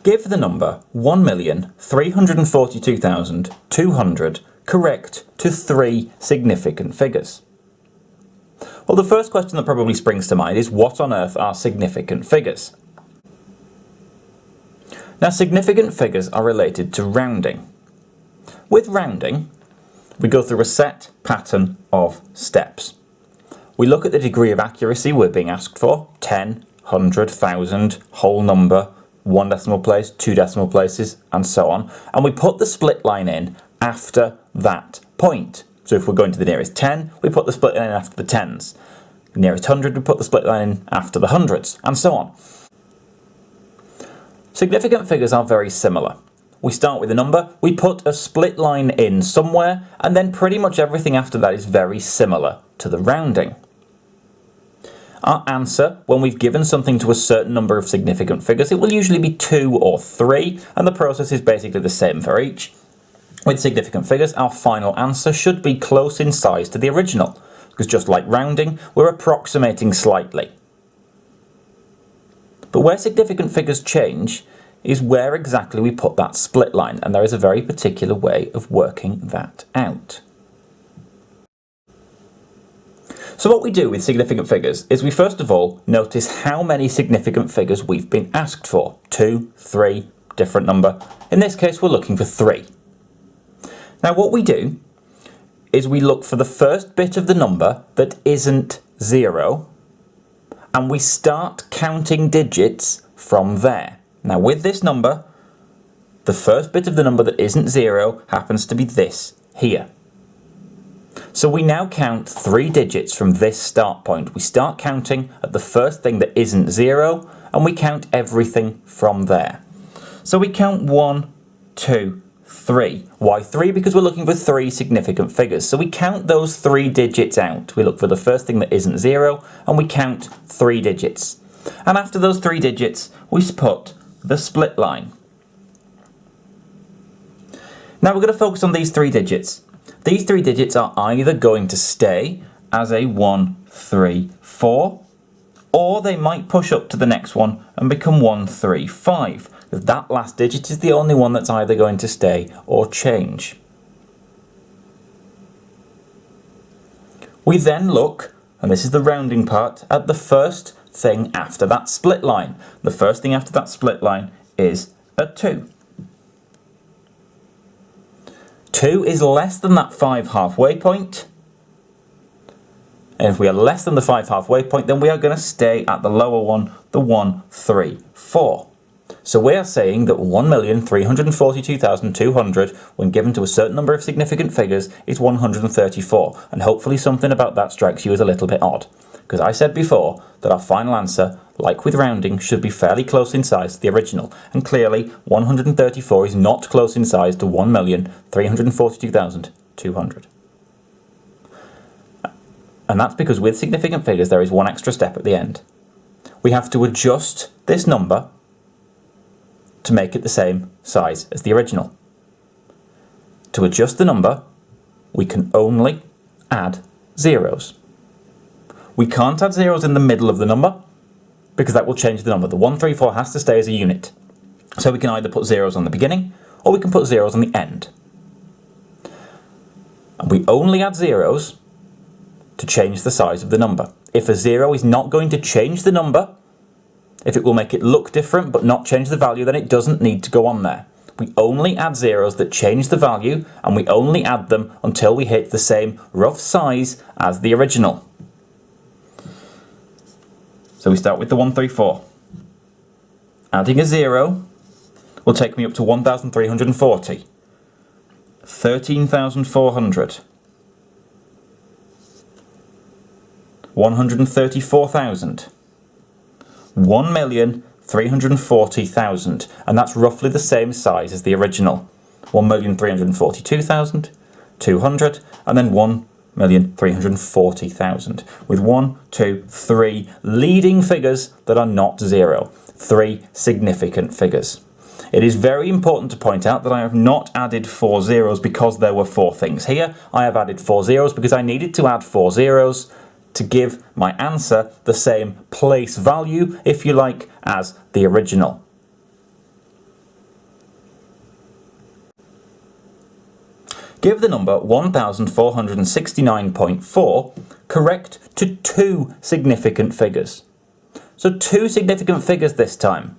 Give the number 1,342,200 correct to 3 significant figures. Well, the first question that probably springs to mind is, what on earth are significant figures? Now, significant figures are related to rounding. With rounding, we go through a set pattern of steps. We look at the degree of accuracy we're being asked for: 10, 100, 1,000, whole number, 1 decimal place, 2 decimal places, and so on. And we put the split line in after that point. So if we're going to the nearest 10, we put the split line in after the tens. Nearest 100, we put the split line in after the hundreds, and so on. Significant figures are very similar. We start with a number, we put a split line in somewhere, and then pretty much everything after that is very similar to the rounding. Our answer, when we've given something to a certain number of significant figures, it will usually be 2 or 3, and the process is basically the same for each. With significant figures, our final answer should be close in size to the original, because just like rounding, we're approximating slightly. But where significant figures change is where exactly we put that split line, and there is a very particular way of working that out. So what we do with significant figures is we first of all notice how many significant figures we've been asked for. 2, 3, different number. In this case, we're looking for 3. Now what we do is we look for the first bit of the number that isn't 0, and we start counting digits from there. Now with this number, the first bit of the number that isn't 0 happens to be this here. So we now count 3 digits from this start point. We start counting at the first thing that isn't 0, and we count everything from there. So we count 1, 2, 3. Why 3? Because we're looking for 3 significant figures. So we count those 3 digits out. We look for the first thing that isn't 0, and we count 3 digits. And after those 3 digits, we put the split line. Now we're going to focus on these 3 digits. These 3 digits are either going to stay as a 1, 3, 4, or they might push up to the next one and become 1, 3, 5. That last digit is the only one that's either going to stay or change. We then look, and this is the rounding part, at the first thing after that split line. The first thing after that split line is a 2. 2 is less than that 5 halfway point. And if we are less than the 5 halfway point, then we are going to stay at the lower one, the 1, 3, 4. So we are saying that 1,342,200, when given to a certain number of significant figures, is 134. And hopefully something about that strikes you as a little bit odd. Because I said before that our final answer, like with rounding, should be fairly close in size to the original. And clearly, 134 is not close in size to 1,342,200. And that's because with significant figures, there is one extra step at the end. We have to adjust this number to make it the same size as the original. To adjust the number, we can only add zeros. We can't add zeros in the middle of the number because that will change the number. The 134 has to stay as a unit. So we can either put zeros on the beginning or we can put zeros on the end. And we only add zeros to change the size of the number. If a 0 is not going to change the number, if it will make it look different but not change the value, then it doesn't need to go on there. We only add zeros that change the value, and we only add them until we hit the same rough size as the original. So we start with the 134. Adding a 0 will take me up to 1,340. 13,400. 134,000. 1,340,000, and that's roughly the same size as the original. 1,342,200, and then 1,340,000, with 1, 2, 3 leading figures that are not 0. 3 significant figures. It is very important to point out that I have not added 4 zeros because there were 4 things here. I have added 4 zeros because I needed to add 4 zeros to give my answer the same place value, if you like, as the original. Give the number 1469.4 correct to two significant figures. So two significant figures this time.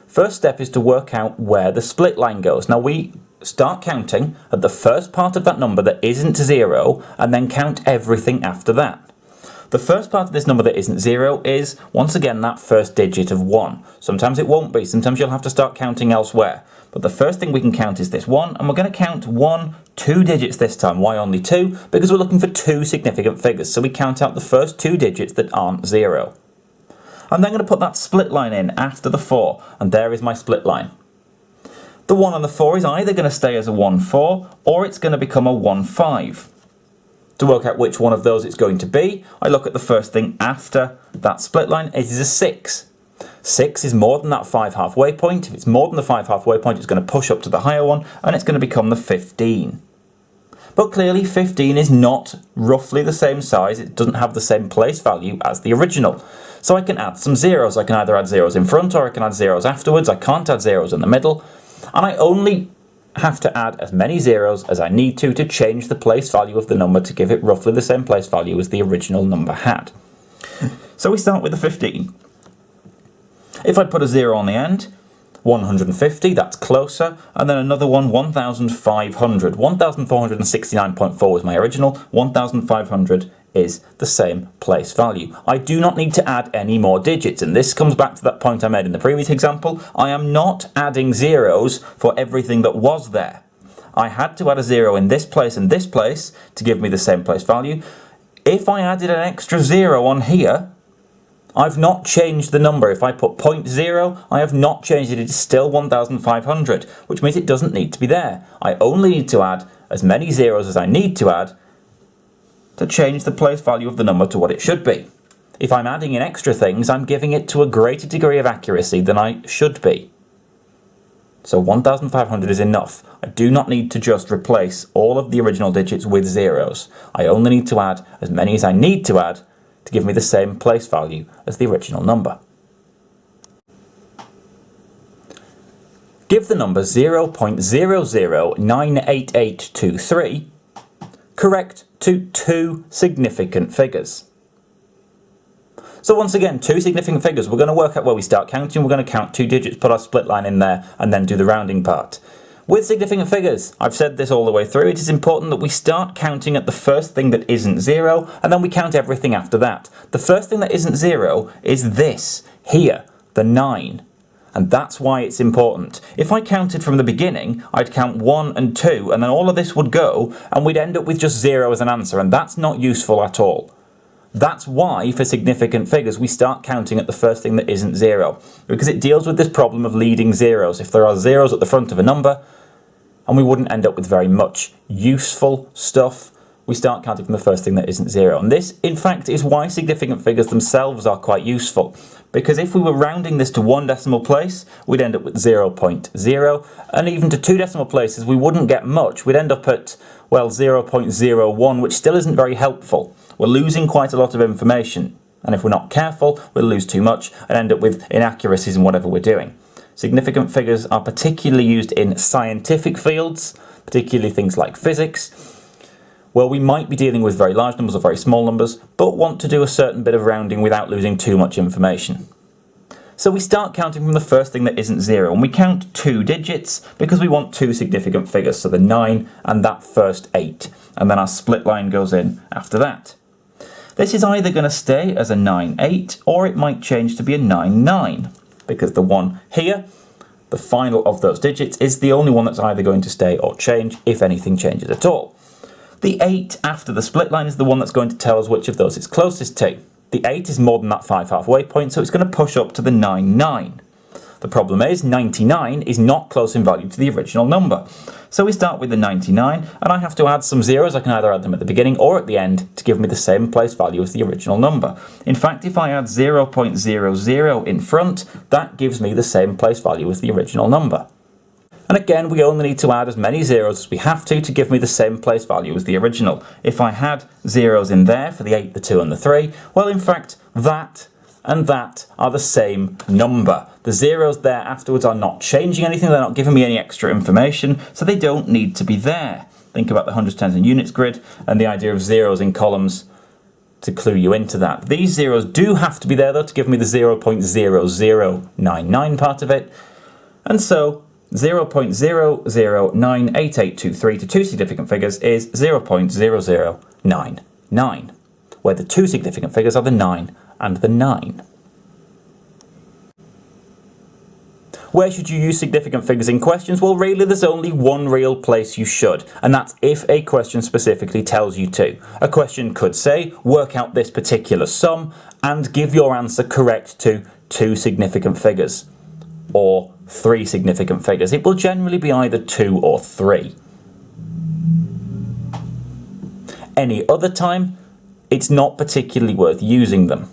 First step is to work out where the split line goes. Now we start counting at the first part of that number that isn't 0 and then count everything after that. The first part of this number that isn't 0 is, once again, that first digit of 1. Sometimes it won't be, sometimes you'll have to start counting elsewhere. But the first thing we can count is this 1, and we're going to count 2 digits this time. Why only 2? Because we're looking for two significant figures, so we count out the first 2 digits that aren't 0. I'm then going to put that split line in after the 4, and there is my split line. The 1 and the 4 is either going to stay as a 1-4, or it's going to become a 1-5. To work out which one of those it's going to be, I look at the first thing after that split line. It is a 6. 6 is more than that 5 halfway point. If it's more than the 5 halfway point, it's going to push up to the higher one, and it's going to become the 15. But clearly 15 is not roughly the same size. It doesn't have the same place value as the original. So I can add some zeros. I can either add zeros in front or I can add zeros afterwards. I can't add zeros in the middle. And I only have to add as many zeros as I need to change the place value of the number to give it roughly the same place value as the original number had. So we start with the 15. If I put a 0 on the end, 150, that's closer, and then another one, 1,500. 1,469.4 was my original, 1,500 is the same place value. I do not need to add any more digits, and this comes back to that point I made in the previous example. I am not adding zeros for everything that was there. I had to add a 0 in this place and this place to give me the same place value. If I added an extra 0 on here, I've not changed the number. If I put 0.0, I have not changed it. It is still 1,500, which means it doesn't need to be there. I only need to add as many zeros as I need to add to change the place value of the number to what it should be. If I'm adding in extra things, I'm giving it to a greater degree of accuracy than I should be. So 1,500 is enough. I do not need to just replace all of the original digits with zeros. I only need to add as many as I need to add to give me the same place value as the original number. Give the number 0.00988823 correct to two significant figures. So once again, two significant figures. We're going to work out where we start counting. We're going to count 2 digits, put our split line in there, and then do the rounding part. With significant figures, I've said this all the way through, it is important that we start counting at the first thing that isn't 0, and then we count everything after that. The first thing that isn't 0 is this, here, the 9. And that's why it's important. If I counted from the beginning, I'd count 1 and 2, and then all of this would go, and we'd end up with just 0 as an answer, and that's not useful at all. That's why, for significant figures, we start counting at the first thing that isn't 0, because it deals with this problem of leading zeros. If there are zeros at the front of a number, and we wouldn't end up with very much useful stuff, we start counting from the first thing that isn't 0. And this, in fact, is why significant figures themselves are quite useful, because if we were rounding this to 1 decimal place, we'd end up with 0.0, and even to 2 decimal places, we wouldn't get much. We'd end up at, well, 0.01, which still isn't very helpful. We're losing quite a lot of information, and if we're not careful, we'll lose too much and end up with inaccuracies in whatever we're doing. Significant figures are particularly used in scientific fields, particularly things like physics, where we might be dealing with very large numbers or very small numbers, but want to do a certain bit of rounding without losing too much information. So we start counting from the first thing that isn't 0, and we count 2 digits because we want 2 significant figures, so the 9 and that first 8, and then our split line goes in after that. This is either going to stay as a 9-8, or it might change to be a 9-9, because the one here, the final of those digits, is the only one that's either going to stay or change, if anything changes at all. The 8 after the split line is the one that's going to tell us which of those it's closest to. The 8 is more than that 5 halfway point, so it's going to push up to the 9-9. The problem is 99 is not close in value to the original number. So we start with the 99, and I have to add some zeros. I can either add them at the beginning or at the end to give me the same place value as the original number. In fact, if I add 0.00 in front, that gives me the same place value as the original number. And again, we only need to add as many zeros as we have to give me the same place value as the original. If I had zeros in there for the 8, the 2 and the 3, well, in fact, that and that are the same number. The zeros there afterwards are not changing anything, they're not giving me any extra information, so they don't need to be there. Think about the hundreds, tens and units grid and the idea of zeros in columns to clue you into that. These zeros do have to be there though to give me the 0.0099 part of it. And so 0.00988823 to two significant figures is 0.0099, where the two significant figures are the 9 and the 9. Where should you use significant figures in questions? Well, really, there's only one real place you should, and that's if a question specifically tells you to. A question could say, work out this particular sum and give your answer correct to two significant figures, or three significant figures. It will generally be either 2 or 3. Any other time, it's not particularly worth using them.